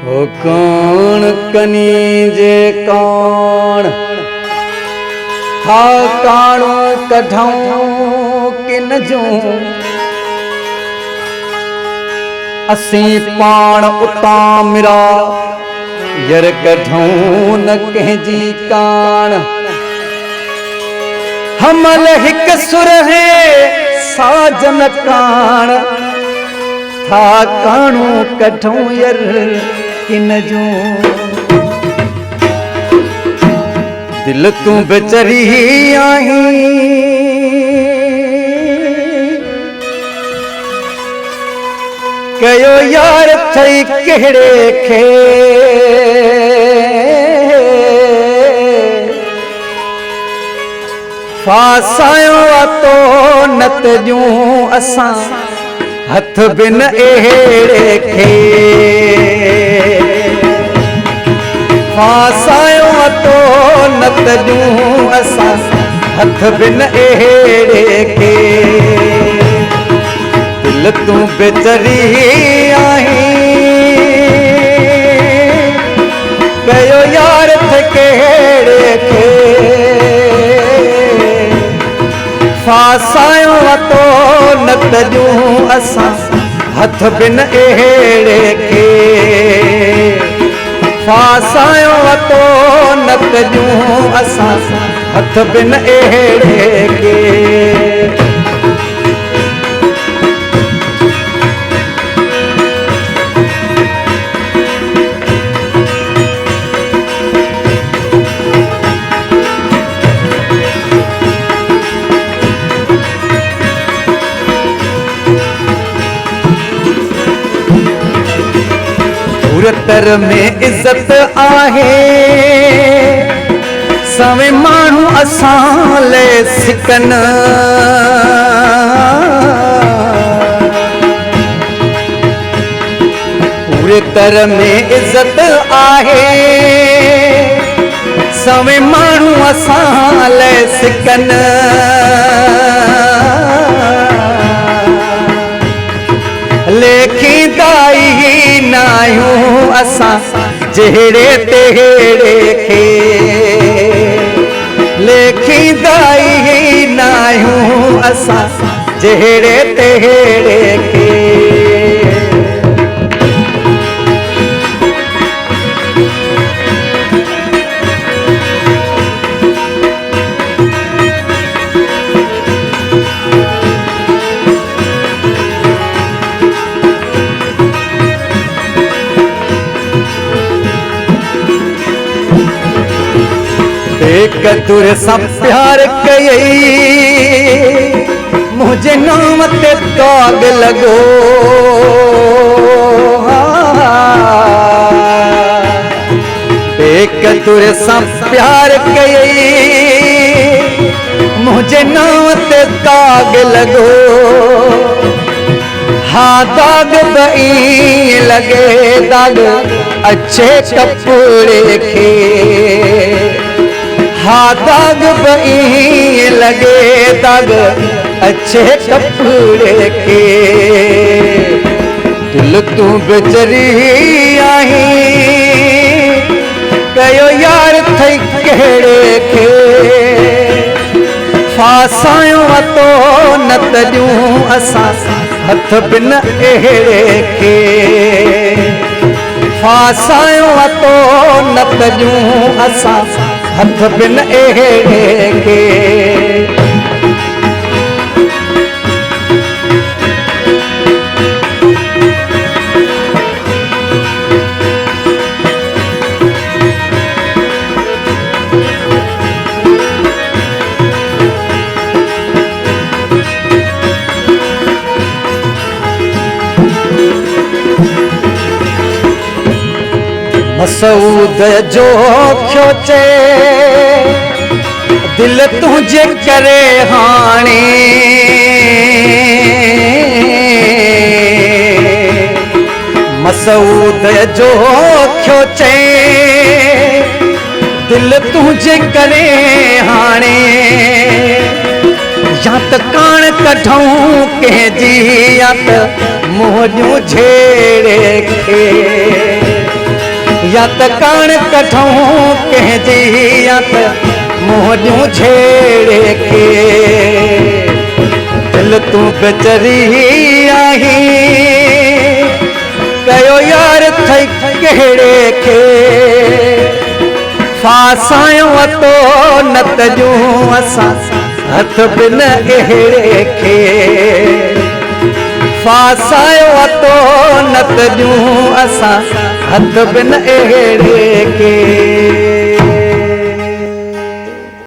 हो कौन कनी जे कौन था काणो कढऊं किन जो असी पाण उता मिरा यर कढऊं न कंहिंजी कान हमल हिक सुर है साजन कान था काणो कढऊं यर किन जो दिल तू बेचरी आहीं कयो यार थई केड़े खे फासायो तो नत जूं असां हथ बिन एड़े खे फासायो तो नत जूं असां हथ बिन एड़े खे दिल तू बेचरी आहीं कयो यार थे केड़े खे फासायो तो नत जूं असां हथ बिन एड़े खे फासायो तो नत जूं असां हथ बिन एड़े खे तर में इज्जत आहे सवे मानू असां ले सिकन पूरे तर में इज्जत आहे सवे मानू असां ले सिकन लेखीदाई नायूं असां जेड़े तेड़े खे लेखीदाई नायूं असां जेड़े तेड़े खे एक तुर सा प्यार कई मुझे नाम ते दाग लगो एक तुर सा प्यार कई मुझे नाम ते दाग लगो हाँ दाग बई लगे दाग अच्छे कपड़े खे हाँ दाग बई लगे दाग अच्छे कपड़े के दिल तू बेचरी आहीं कयो यार थई केड़े खे फासायो तो नत जूं असां हथ बिन एड़े खे फासायो तो नत जूं असां हथ बिन एड़े खे मसूद जो खोचे दिल तुझे करे हाणे मसूद जो खोचे दिल तुझे करे हाणे या त कान कढऊं कंहिंजी या त मुंहिंजूं झेड़े खे या त कान कठूं कंहिंजी या त मुंहुं ॾियूं छेड़े खे दिल तूं बेचरी आहीं कयो यार थई कहिड़े खे फासायो अतो न त ॾियूं असां हथ बिन अहिड़े खे फासायो अतो न त ॾियूं असां हथ बिन अहिड़े खे